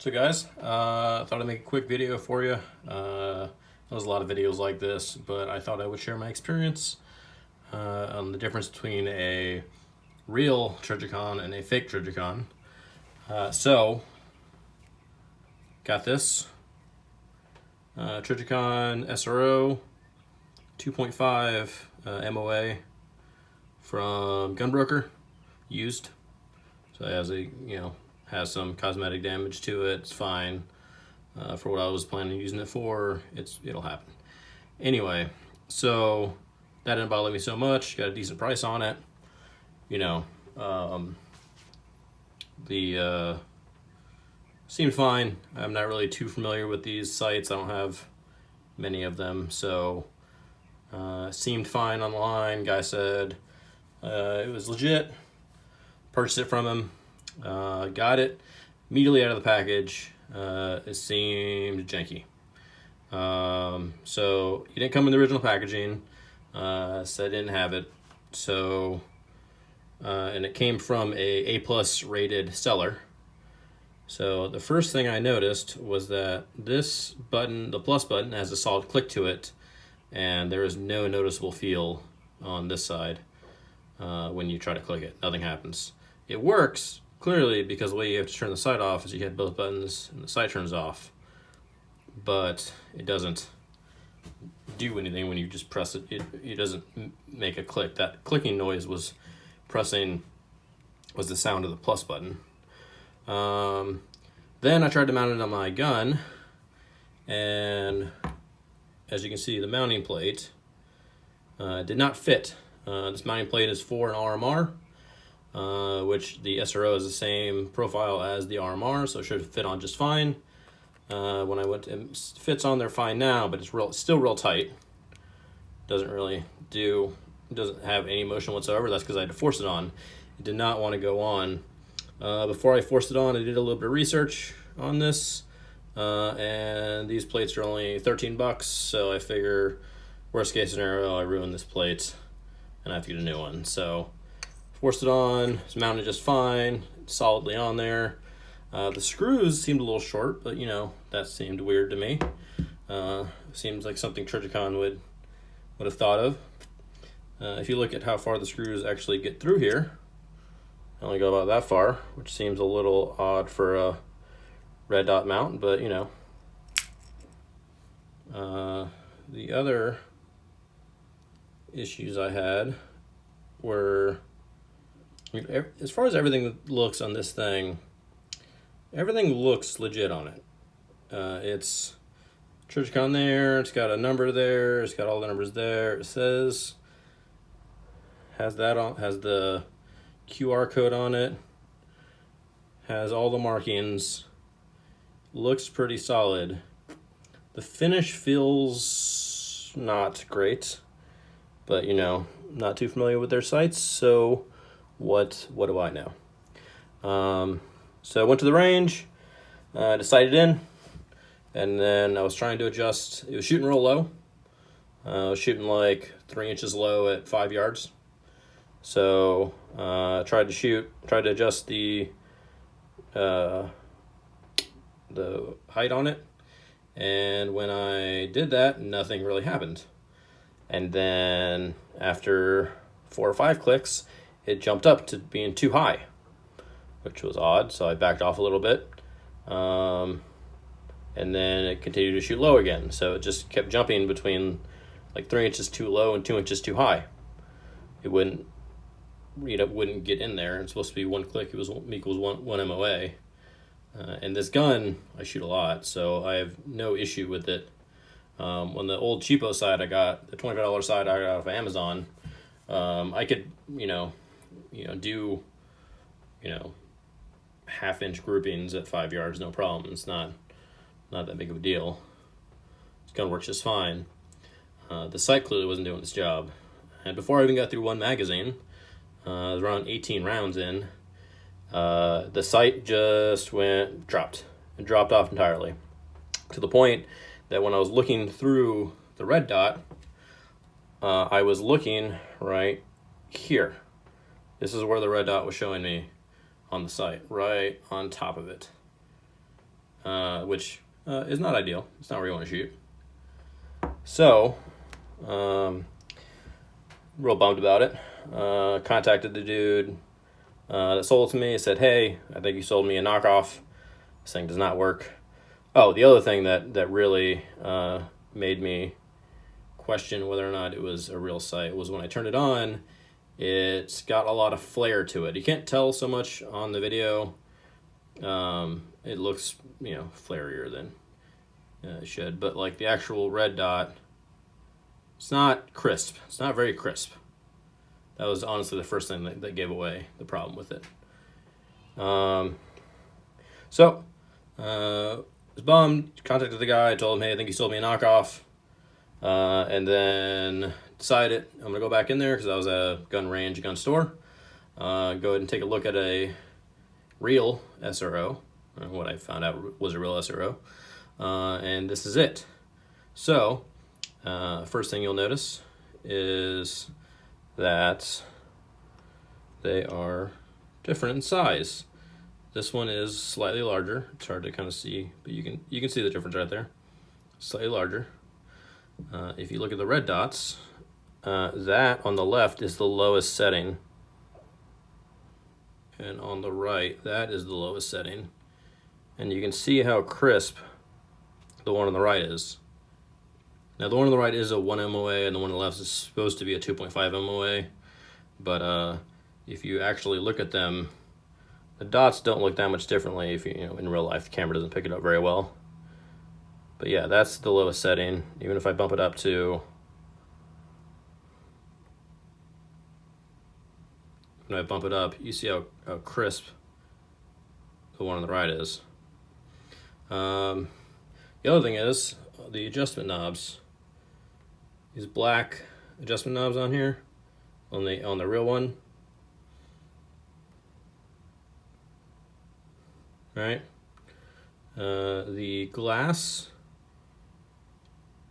So guys, I thought I'd make a quick video for you. There's a lot of videos like this, but I thought I would share my experience on the difference between a real Trijicon and a fake Trijicon. So, got this Trijicon SRO 2.5 MOA from Gunbroker, used. So it has has some cosmetic damage to it. It's fine for what I was planning on using it for. It'll happen. Anyway, so that didn't bother me so much. Got a decent price on it. Seemed fine. I'm not really too familiar with these sites. I don't have many of them, so seemed fine online. Guy said it was legit. Purchased it from him. Got it immediately out of the package. It seemed janky. So it didn't come in the original packaging. So I didn't have it. So and it came from a A+ rated seller. So the first thing I noticed was that this button, the plus button, has a solid click to it, and there is no noticeable feel on this side when you try to click it. Nothing happens. It works clearly because the way you have to turn the sight off is you hit both buttons and the sight turns off, but it doesn't do anything when you just press it. It doesn't make a click. That clicking noise was the sound of the plus button. Then I tried to mount it on my gun, and as you can see, the mounting plate did not fit. This mounting plate is for an RMR, which the SRO is the same profile as the RMR, so it should fit on just fine. When I went, it fits on there fine now, but it's still real tight. Doesn't have any motion whatsoever. That's because I had to force it on. It did not want to go on. Before I forced it on, I did a little bit of research on this, and these plates are only 13 bucks, so I figure worst case scenario, I ruin this plate and I have to get a new one. So forced it on, it's mounted just fine, solidly on there. The screws seemed a little short, but that seemed weird to me. Seems like something Trijicon would have thought of. If you look at how far the screws actually get through here, I only go about that far, which seems a little odd for a red dot mount, but the other issues I had were, as far as everything looks on this thing, everything looks legit on it. It's Trijicon there, it's got a number there, it's got all the numbers there. It has the QR code on it, has all the markings, looks pretty solid. The finish feels not great, but not too familiar with their sites, so what do I know? So I went to the range, decided in, and then I was trying to adjust. It was shooting real low. I was shooting like 3 inches low at 5 yards. So tried to adjust the height on it, and when I did that, nothing really happened. And then after 4 or 5 clicks, it jumped up to being too high, which was odd. So I backed off a little bit, and then it continued to shoot low again. So it just kept jumping between like 3 inches too low and 2 inches too high. It wouldn't get in there. It's supposed to be 1 click. It was equals one MOA. And this gun, I shoot a lot, so I have no issue with it. On the old cheapo side, I got the $25 side I got off of Amazon. I could, do, half-inch groupings at 5 yards, no problem. It's not that big of a deal. This gun works just fine. The sight clearly wasn't doing its job. And before I even got through one magazine, I was around 18 rounds in, the sight just dropped off entirely, to the point that when I was looking through the red dot, I was looking right here. This is where the red dot was showing me on the sight, right on top of it. which is not ideal. It's not where you want to shoot. So, real bummed about it. Contacted the dude that sold it to me. He said, hey, I think you sold me a knockoff. This thing does not work. Oh, the other thing that really made me question whether or not it was a real sight was when I turned it on, it's got a lot of flare to it. You can't tell so much on the video. It looks, flairier than it should, but like the actual red dot, it's not crisp. It's not very crisp. That was honestly the first thing that gave away the problem with it. So, was bummed, contacted the guy, told him, hey, I think he sold me a knockoff. And then decided I'm gonna go back in there because I was at a gun range, gun store. Go ahead and take a look at a real SRO. What I found out was a real SRO. And this is it. So, first thing you'll notice is that they are different in size. This one is slightly larger. It's hard to kind of see, but you can see the difference right there. Slightly larger. If you look at the red dots, that on the left is the lowest setting. And on the right, that is the lowest setting. And you can see how crisp the one on the right is. Now the one on the right is a 1 MOA and the one on the left is supposed to be a 2.5 MOA. But if you actually look at them, the dots don't look that much differently. If in real life, the camera doesn't pick it up very well. But yeah, that's the lowest setting. Even if I bump it up to, when I bump it up, you see how crisp the one on the right is. The other thing is the adjustment knobs. These black adjustment knobs on here, on the real one. Right. The glass,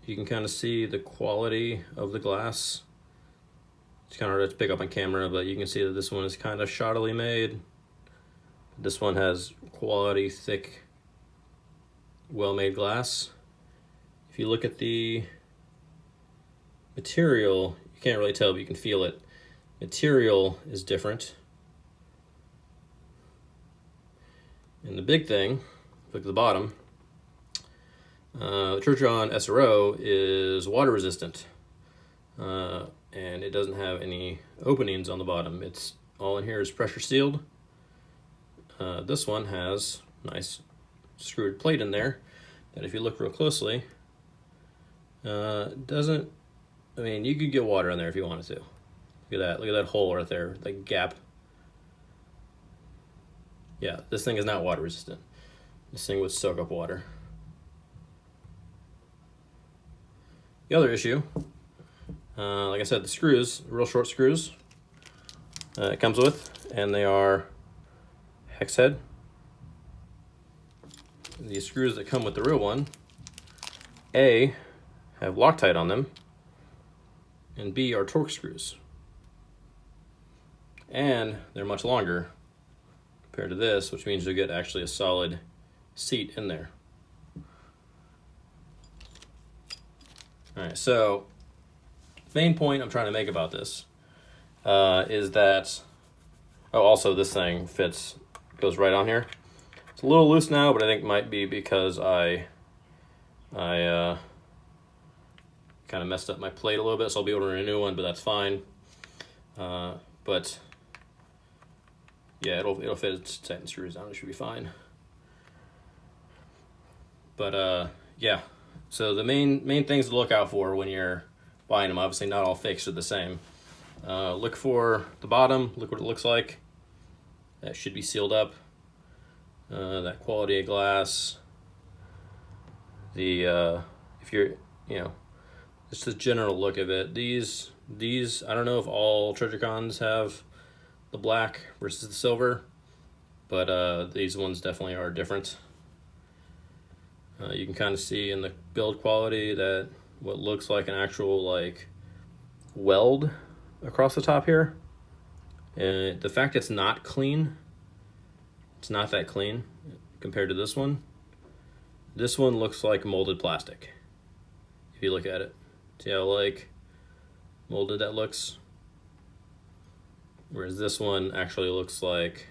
you can kind of see the quality of the glass. It's kind of hard to pick up on camera, but you can see that this one is kind of shoddily made. This one has quality, thick, well-made glass. If you look at the material, you can't really tell, but you can feel it. Material is different. And the big thing, look at the bottom, the Trijicon SRO is water resistant. And it doesn't have any openings on the bottom. It's all in here is pressure sealed. This one has nice screwed plate in there that if you look real closely, doesn't, you could get water in there if you wanted to. Look at that hole right there, that gap. Yeah, this thing is not water resistant. This thing would soak up water. The other issue, like I said, the screws, real short screws, it comes with, and they are hex head. The screws that come with the real one, A, have Loctite on them, and B, are Torx screws. And they're much longer compared to this, which means you'll get actually a solid seat in there. All right, so main point I'm trying to make about this is that, also this thing goes right on here. It's a little loose now, but I think it might be because I kind of messed up my plate a little bit, so I'll be ordering a new one, but that's fine. But yeah, it'll fit. It's tighten screws down. It should be fine. But yeah. So the main things to look out for when you're buying them. Obviously, not all fakes are the same. Look for the bottom. Look what it looks like. That should be sealed up. That quality of glass. If you're just the general look of it. These I don't know if all Trijicons have the black versus the silver, but these ones definitely are different. You can kind of see in the build quality that what looks like an actual weld across the top here. And the fact it's not clean, it's not that clean compared to this one. This one looks like molded plastic. If you look at it, see how like molded that looks? Whereas this one actually looks like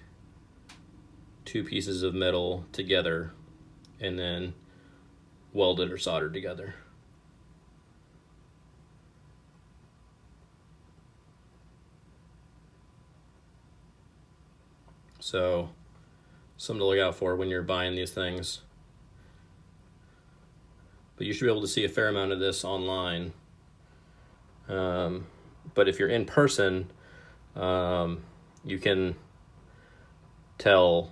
two pieces of metal together and then welded or soldered together. So something to look out for when you're buying these things. But you should be able to see a fair amount of this online. But if you're in person, you can tell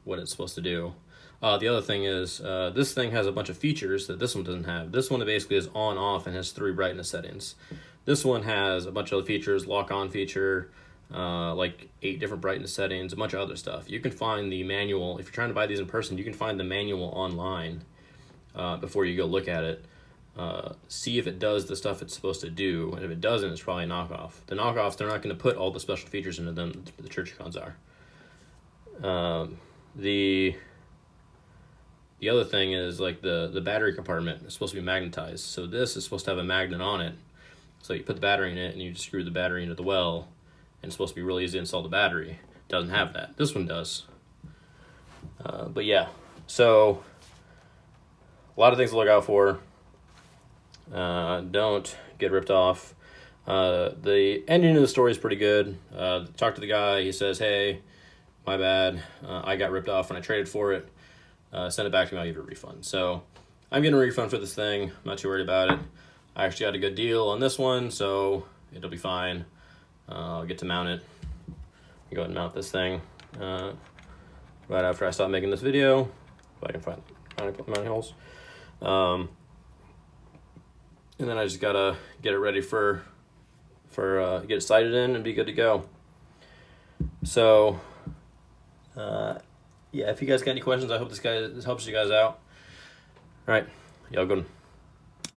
what it's supposed to do. The other thing is, this thing has a bunch of features that this one doesn't have. This one basically is on, off, and has 3 brightness settings. This one has a bunch of other features, lock-on feature, like 8 different brightness settings, a bunch of other stuff. You can find the manual. If you're trying to buy these in person, you can find the manual online before you go look at it. See if it does the stuff it's supposed to do, and if it doesn't, it's probably a knockoff. The knockoffs, they're not going to put all the special features into them the Trijicons are. The other thing is like the battery compartment is supposed to be magnetized. So this is supposed to have a magnet on it. So you put the battery in it and you just screw the battery into the well, and it's supposed to be really easy to install the battery. It doesn't have that. This one does. But yeah, so a lot of things to look out for. Don't get ripped off. The ending of the story is pretty good. Talk to the guy. He says, hey, my bad. I got ripped off when I traded for it. Send it back to me. I'll give you a refund. So I'm getting a refund for this thing. I'm not too worried about it. I actually got a good deal on this one, so it'll be fine. I'll get to mount it. Go ahead and mount this thing right after I stop making this video, if I can find mounting holes. And then I just gotta get it ready for get it sighted in and be good to go. So yeah, if you guys got any questions, I hope this helps you guys out. All right, y'all good one.